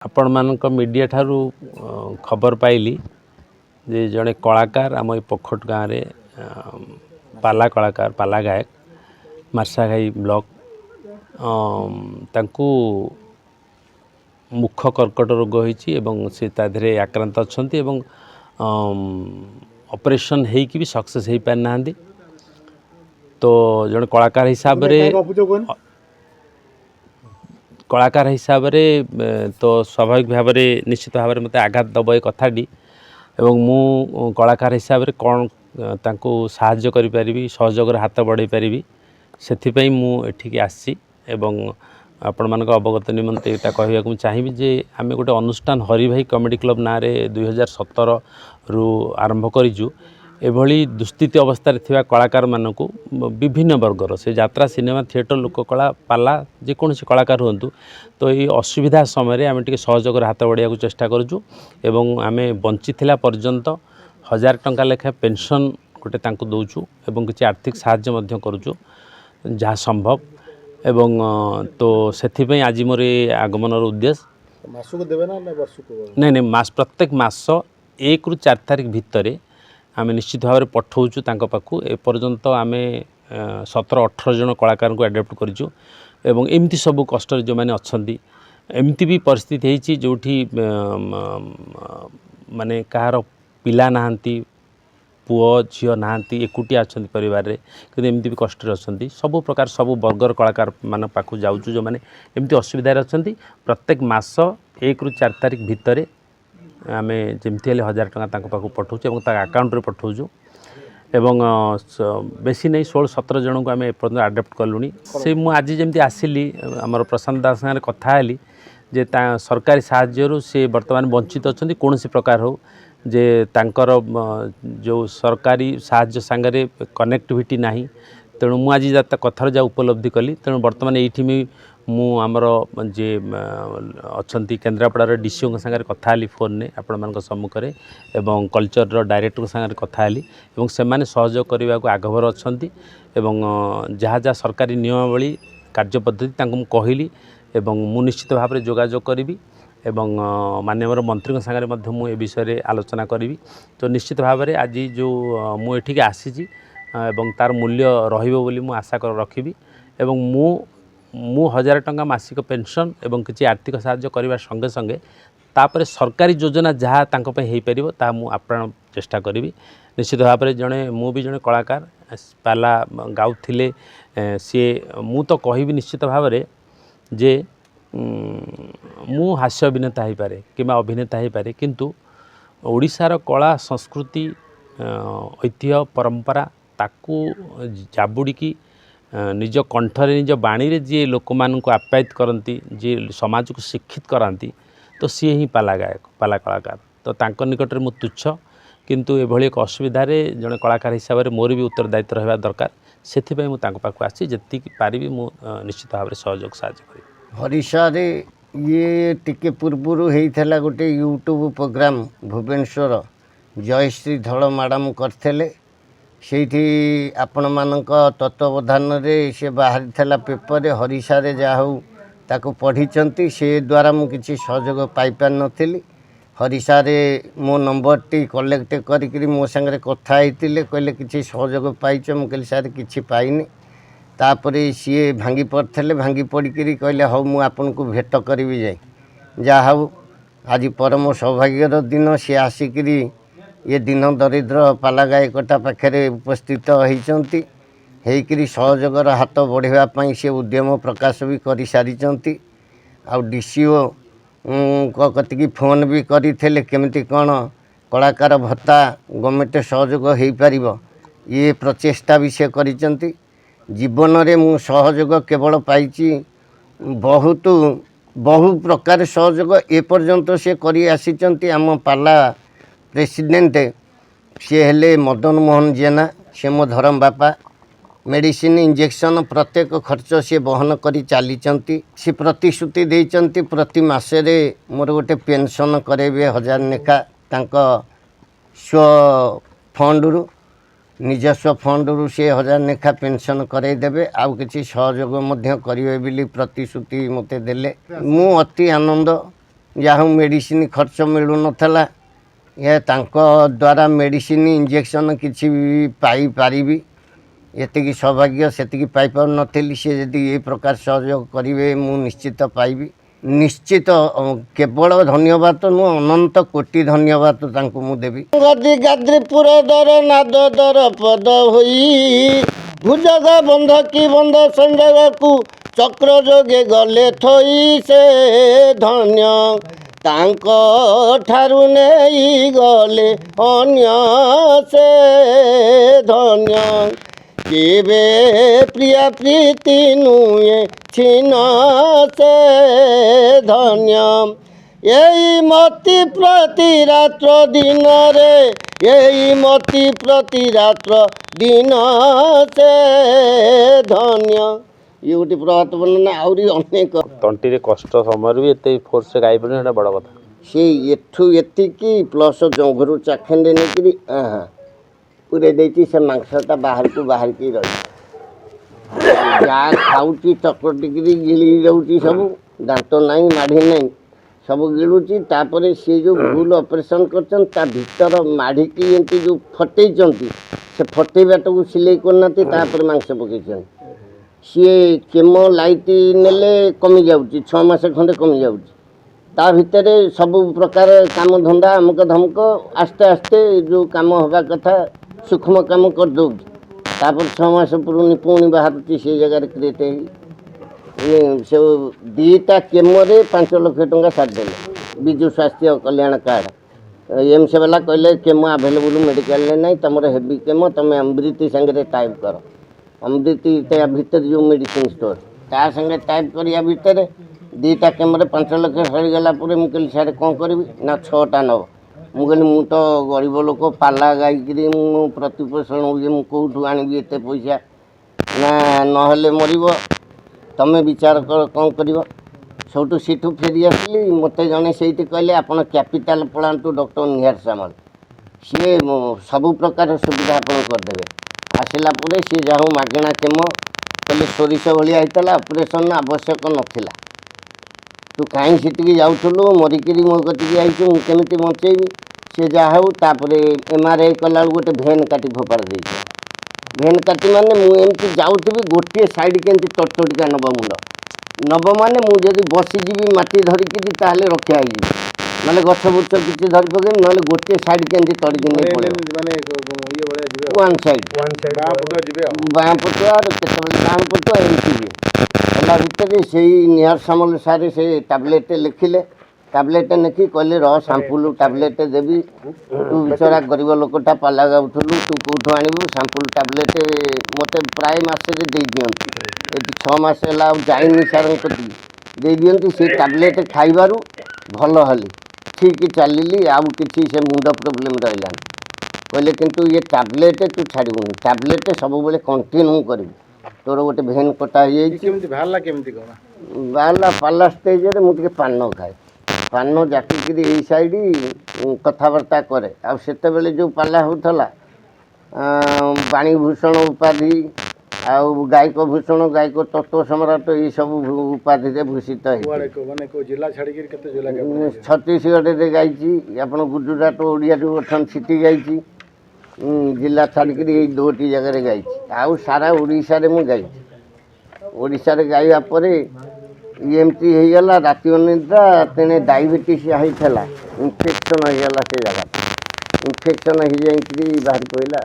आपण मानक मीडिया ठारू खबर पाइली जे जड़े कलाकार आम ये पोखट गाँव में पाला कलाकार पाला गायक मार्साघाई ब्लॉक तांकू मुख कर्कट रोग होती से ताधे आक्रांत अच्छा ऑपरेशन होगी भी सक्सेस हो पारि ना तो जड़े कलाकार हिसाब रे कलाकार हिसाब रे तो स्वाभाविक भाव में निश्चित भाव में मत आघात दब ये कथाटी एवं मु कलाकार हिसाब रे कौन तांको साहाय्य करि परिबी सहयोग हाथ बढ़ाई पारि से मुझे आसी आपण मानक अवगत निमंते यहाँ कहवाक चाहिए जे आम गोटे अनुष्ठान हरिभाई कॉमेडी क्लब ना 2017 रु आरंभ करूँ एभली दुस्थिति अवस्था थिबा कलाकार मानक विभिन्न वर्गर से यात्रा सिनेमा थिएटर लोककला पाला जेकोसी कलाकार हूँ तो ये असुविधा समय आम टे सहयोग हाथ बढ़ाया चेष्टा करूँ एवं आम बंची पर्यंत 1000 टंका लेखा पेंशन गोटे दौचु एवं किसी आर्थिक साहाय्य करूँ जहाँ संभव एवं तो से आज मोर आगमन उद्देश्य मासको देवे ना वर्षको नहीं मास प्रत्येक मास 1 रु 4 तारिख भितर आम निश्चित भाव में पठाऊँ पाखु एपर्यंत आम 17-18 जन कलाकार को एडप्ट करूँ एवं एमती सब कष्ट जो मैंने अच्छा एमती भी परिस्थिति होती जो माने कहार पिला नहांती पुओ झील नहांती एकुटिया अच्छा परिवार रे कि एमती भी कष्ट अच्छा सब प्रकार सब वर्गर कलाकार मान पाखु जाऊँ जो मैंने एमती असुविधा अच्छा प्रत्येक मास 1 रु 4 तारिख भितर आम जमती 1000 टंका पाखु पठाऊँ अकाउंट रे पठाऊँ एवं बेसी नहीं 16-17 जन को आम एपर्तंत आडप्ट कलुनी से मुझे जमी आसिली आमर प्रशांत दास सागर कथा जे सरकारी साहाय्य से वर्तमान वंचित अच्छा कौन प्रकार हो जे तांकर जो सरकारी साहाय्य सांगरे कनेक्टिविटी नाही तेणु मुझे कथार जा उपलब्धि कली तेणु वर्तमान ये आमर जे अच्छा केन्द्रापड़ार डीसीओ सागर कथा फोन ने आपण मान सम्मुखें एवं कल्चर डायरेक्टर सागर कथा एवं से माने सहयोग करने को आगभर अच्छा जहाँ जहाँ सरकारी नियमावली कार्यपद्धति कहली एवं मु निश्चित भाव में जोगाजोग करी एवं माननीय मंत्री सागर मु विषय आलोचना करी तो निश्चित भाव में आज जो मुझे आसी एवं तार मूल्य रही आशा कर रखी एवं मु 1000 टंका मासिक पेंशन एवं किसी आर्थिक साहाय्य करने संगे संगे तापर सरकारी योजना जहाँ हो पार ता मु आप्राण चेष्टा करी निश्चित भाव में जड़े मु भी जड़े कलाकार पाला गाउथिले सी मु तो कहि निश्चित भाव में जे मु हास्य अभिनेता हो पारे कि अभिनेता हो पारे किंतु ओडिशार कला संस्कृति ऐतिह्य परंपरा ताकू जाबुड़ी निज कंठरे निज बाणी जी लोक मान को आप्यायित करती जी समाज को शिक्षित कराती तो सी ही पाला गायक पाला कलाकार तो तांको निकट में मु तुच्छ किंतु एभली एक असुविधा जड़े कलाकार हिसाब से मोर भी उत्तरदायित्व रहा दरकार से पाखु आसी जी पारि मु निश्चित भाव में सहयोग साहाय्य करी हरिशा रे ये टिके पूर्वर होता गोटे यूट्यूब प्रोग्राम भुवनेश्वर जयश्री धल मैडम करते से आपण मानक तत्वावधान से बाहरी था पेपर हरिशा रे जा हो ताको पढ़ी से द्वारा मु किसी सहयोग पाई पार नथिली हरिशा रे मो नंबर टी कलेक्ट करी मो संगे कथा होते कहले किसी सहयोग पाइच मुझे सार किसी पाइनी तापरे सी भांगी पड़ते भांगी पड़ी कहले हाँ मुझे आपन को भेट करी जाए जहा हो आज परम सौभाग्यर दिन सी आसिक ये दिन दरिद्र पाला गायकटा पाखे उपस्थित होती सहयोगर हाथ बढ़ावाई सी उद्यम प्रकाश भी कर सारी आ डीसीओ कतिकी फोन भी करते केमिति कौन कलाकार भत्ता गवर्नमेंट सहयोग हो पार ये प्रचेष्टा भी से कर जीवन में मु सहयोग केवल पाई बहुत बहु प्रकार सहयोग एपर्यंत से करी आसी आम पाला प्रेसिडेंट सी हेले मदन मोहन जेना से मो धरम बापा मेडिसिन इंजेक्शन प्रत्येक खर्च सी बहन करी चली सी प्रतिश्रुति देइचंती प्रति मासरे मोर गोटे पेंशन करेबे 1000 नेखा तांको स्व फंड निजस्व फंड रु से 1000 नेखा पेंशन करदेवे आउ किसी सहयोग करेंगे बोली प्रतिश्रुति मते देले मु अति आनंद ଯାହା ମେଡ଼ିସିନ ଖର୍ଚ୍ଚ ମିଳୁନଥିଲା। ଏ ତାଙ୍କ ଦ୍ୱାରା ମେଡ଼ିସିନ ଇଞ୍ଜେକ୍ସନ୍ କିଛି ବି ପାଇପାରିବି ଏତିକି ସୌଭାଗ୍ୟ ସେତିକି ପାଇପାରୁନଥିଲି। ସେ ଯଦି ଏ ପ୍ରକାର ସହଯୋଗ କରିବେ ମୁଁ ନିଶ୍ଚିତ ପାଇବି। ନିଶ୍ଚିତ କେବଳ ଧନ୍ୟବାଦ ନୁହଁ, ଅନନ୍ତ କୋଟି ଧନ୍ୟବାଦ ତାଙ୍କୁ ମୁଁ ଦେବି। ଗଦି ଗାଦ୍ରିପୁର ଦର ନାଦ ଦର ପଦ ହୋଇ ଭୁଜଗ ବନ୍ଧ କି ବନ୍ଧ ସଂଯୋଗକୁ ଚକ୍ର ଯୋଗେ ଗଲେ ଥୋଇ ସେ ଧନ୍ୟ ତାଙ୍କ ଠାରୁ ନେଇ ଗଲେ ଅନ୍ୟ ସେ ଧନ୍ୟ କେବେ ପ୍ରିୟା ପ୍ରୀତି ନୁହେଁ ଛିନ୍ନ ସେ ଧନ୍ୟ ଏଇ ମତି ପ୍ରତି ରାତ୍ର ଦିନରେ ଏଇ ମତି ପ୍ରତି ରାତ୍ର ଦିନ ସେ ଧନ୍ୟ। ଇଏ ଗୋଟେ ପ୍ରଭାତ ବର୍ଣ୍ଣନା ଆହୁରି ଅନେକ। ତଣ୍ଟିରେ କଷ୍ଟ ସମୟରେ ବି ଏତେ ଫୋର୍ସରେ ଗାଇପାରୁନି, ସେଇଟା ବଡ଼ କଥା। ସେ ଏଠୁ ଏତିକି ପ୍ଲସ୍ ଜଙ୍ଘରୁ ଚାଖେଣ୍ଡେ ନେଇକିରି ପୁରେଇ ଦେଇଛି, ସେ ମାଂସଟା ବାହାରକୁ ବାହାରିକି ରହିଛି। ଯାହା ଖାଉଛି ଚକଟିକିରି ଗିଳି ଯାଉଛି, ସବୁ ଦାନ୍ତ ନାହିଁ ମାଢ଼ି ନାହିଁ ସବୁ ଗିଳୁଛି। ତାପରେ ସେ ଯେଉଁ ଭୁଲ ଅପରେସନ୍ କରିଛନ୍ତି ତା ଭିତର ମାଢ଼ିକି ଏମିତି ଯେଉଁ ଫଟେଇଛନ୍ତି ସେ ଫଟେଇବାଟାକୁ ସିଲେଇ କରିନାହାନ୍ତି, ତାପରେ ମାଂସ ପକେଇଛନ୍ତି। ସିଏ କେମୋ ଲାଇଟ୍ ନେଲେ କମିଯାଉଛି, 6 ମାସ ଖଣ୍ଡେ କମିଯାଉଛି। ତା ଭିତରେ ସବୁ ପ୍ରକାର କାମ ଧନ୍ଦା ଅମୁକ ଧମକ ଆସ୍ତେ ଆସ୍ତେ ଯେଉଁ କାମ ହେବା କଥା ସୂକ୍ଷ୍ମ କାମ କରିଦେଉଛି। ତାପରେ 6 ମାସ ପୁଣି ବାହାରୁଛି ସେଇ ଜାଗାରେ କ୍ରିଏଟ୍ ହେଇ। ସେ 2ଟା କେମୋରେ 5 ଲକ୍ଷ ଟଙ୍କା ସାରିଦେଲେ ବିଜୁ ସ୍ୱାସ୍ଥ୍ୟ କଲ୍ୟାଣ କାର୍ଡ଼। ଏମ୍ସ ବାଲା କହିଲେ କେମୋ ଆଭେଲେବୁଲ୍ ମେଡ଼ିକାଲରେ ନାହିଁ, ତୁମର ହେଭି କେମୋ ତୁମେ ଅମୃତି ସାଙ୍ଗରେ ଟାଇପ୍ କର। ଅମୃତି ତା ଭିତରେ ଯେଉଁ ମେଡ଼ିସିନ ଷ୍ଟୋର ତା ସାଙ୍ଗେ ଟାଇପ୍ କରିବା ଭିତରେ 2ଟା କେମୋରେ 5 ଲକ୍ଷ ସରିଗଲା ପରେ ମୁଁ କହିଲି ସାର୍ କ'ଣ କରିବି ନା 6ଟା ନେବ। ମୁଁ କହିଲି ମୁଁ ତ ଗରିବ ଲୋକ, ପାଲା ଗାଇକିରି ମୁଁ ପ୍ରତିପୋଷଣ ହୁଏ, ମୁଁ କେଉଁଠୁ ଆଣିବି ଏତେ ପଇସା? ନା ନହେଲେ ମରିବ, ତୁମେ ବିଚାର କର କ'ଣ କରିବ। ସବୁଠୁ ସେଠୁ ଫେରି ଆସିଲି। ମୋତେ ଜଣେ ସେଇଠି କହିଲେ ଆପଣ କ୍ୟାପିଟାଲ ପଳାନ୍ତୁ ଡକ୍ଟର ନିହାର ସାମଲ, ସିଏ ସବୁ ପ୍ରକାର ସୁବିଧା ଆପଣ କରିଦେବେ। ଆସିଲା ପରେ ସିଏ ଯାହା ହଉ ମାଗଣା କେମୋ କହିଲେ, ସୋରିଷ ଭଳିଆ ହେଇଥିଲା, ଅପରେସନ୍ ଆବଶ୍ୟକ ନଥିଲା। ତୁ କାହିଁ ସେଠିକି ଯାଉଥିଲୁ, ମରିକିରି ମୋ କତିକି ଆଇଛୁ, ମୁଁ କେମିତି ବଞ୍ଚେଇବି? ସେ ଯାହା ହଉ ତାପରେ MRI କଲାବେଳକୁ ଗୋଟେ ଭେନ୍ କାଟି ଫୋପାଡ଼ି ଦେଇଛି। ଭେନ୍ କାଟି ମାନେ ମୁଁ ଏମିତି ଯାଉଥିବି, ଗୋଟିଏ ସାଇଡ଼୍ କେମିତି ଚଟଚଟିକା ନେବ ମୁଣ୍ଡ ନେବ ମାନେ ମୁଁ ଯଦି ବସିଯିବି ମାଟି ଧରିକିରି ତାହେଲେ ରକ୍ଷା ହେଇଯିବି, ନହେଲେ ଗଛ ବୁଛ କିଛି ଧରି ପକେଇବି, ନହେଲେ ଗୋଟିଏ ସାଇଡ଼୍ କେମିତି ତଡ଼ିକି ନେଇ ପଳେଇବ। ୱାନ୍ ସାଇଡ଼୍ ବାଁ ପଟୁଆ ଆଉ କେତେବେଳେ ଡାହାଣ ପଟୁଆ ଏମିତି ହୁଏ। ହେଲା ଭିତରେ ସେଇ ନିହାର ସାମଲ ସାର୍ ସେ ଟାବଲେଟ୍ ଲେଖିଲେ। ଟାବଲେଟ୍ ଲେଖି କହିଲେ ରହ ସାମ୍ପୁଲ୍ ଟାବଲେଟ୍ ଦେବି, ତୁ ବିଚରା ଗରିବ ଲୋକଟା ପାଲା ଗାଉଥିଲୁ, ତୁ କେଉଁଠୁ ଆଣିବୁ ସାମ୍ପୁଲ୍ ଟାବଲେଟ୍? ମୋତେ ପ୍ରାୟ ମାସରେ ଦେଇଦିଅନ୍ତି, ଏଠି 6 ମାସ ହେଲା ଆଉ ଯାଇନି ସାର୍ଙ୍କ କତିକି, ଦେଇଦିଅନ୍ତି। ସେ ଟାବଲେଟ୍ ଖାଇବାରୁ ଭଲ ହେଲି, ଠିକ୍ ଚାଲିଲି, ଆଉ କିଛି ସେ ମୁଣ୍ଡ ପ୍ରୋବ୍ଲେମ୍ ରହିଲାନି। କହିଲେ କିନ୍ତୁ ଇଏ ଟାବଲେଟ୍ ତୁ ଛାଡ଼ିବୁନି, ଟାବଲେଟ୍ ସବୁବେଳେ କଣ୍ଟିନ୍ୟୁ କରିବୁ, ତୋର ଗୋଟେ ଭେନ୍ କଟା ହେଇଯାଇଛି। ବାହାରିଲା ପାଲା ଷ୍ଟେଜ୍ରେ ମୁଁ ଟିକେ ପାନ ଖାଏ, ପାନ ଜାକିକିରି ଏଇ ସାଇଡ଼୍ କଥାବାର୍ତ୍ତା କରେ। ଆଉ ସେତେବେଳେ ଯେଉଁ ପାଲା ହେଉଥିଲା ବାଣୀଭୂଷଣ ଉପାଧି ଆଉ ଗାୟକ ଭୂଷଣ, ଗାୟକ ତତ୍ତ୍ୱ ସମ୍ରାଟ, ଏଇସବୁ ଉପାଧିରେ ଭୂଷିତ ହେଇଛି। ଛତିଶଗଡ଼ରେ ଗାଇଛି, ଆପଣ ଗୁଜୁରାଟ ଓଡ଼ିଆ ଯେଉଁ ଅଛନ୍ତି ସେଠି ଗାଇଛି, ଜିଲ୍ଲା ଛାଡ଼ିକିରି ଏଇ 2ଟି ଜାଗାରେ ଗାଇଛି। ଆଉ ସାରା ଓଡ଼ିଶାରେ ମୁଁ ଗାଇଛି। ଓଡ଼ିଶାରେ ଗାଇବା ପରେ ଏମିତି ହେଇଗଲା ରାତି ଅନିଦ୍ରା, ତେଣେ ଡାଇବେଟିସ୍ ହେଇଥିଲା, ଇନଫେକ୍ସନ୍ ହେଇଗଲା, ସେ ଜାଗା ଇନଫେକ୍ସନ୍ ହେଇଯାଇକିରି ବାହାରି ପଡ଼ିଲା।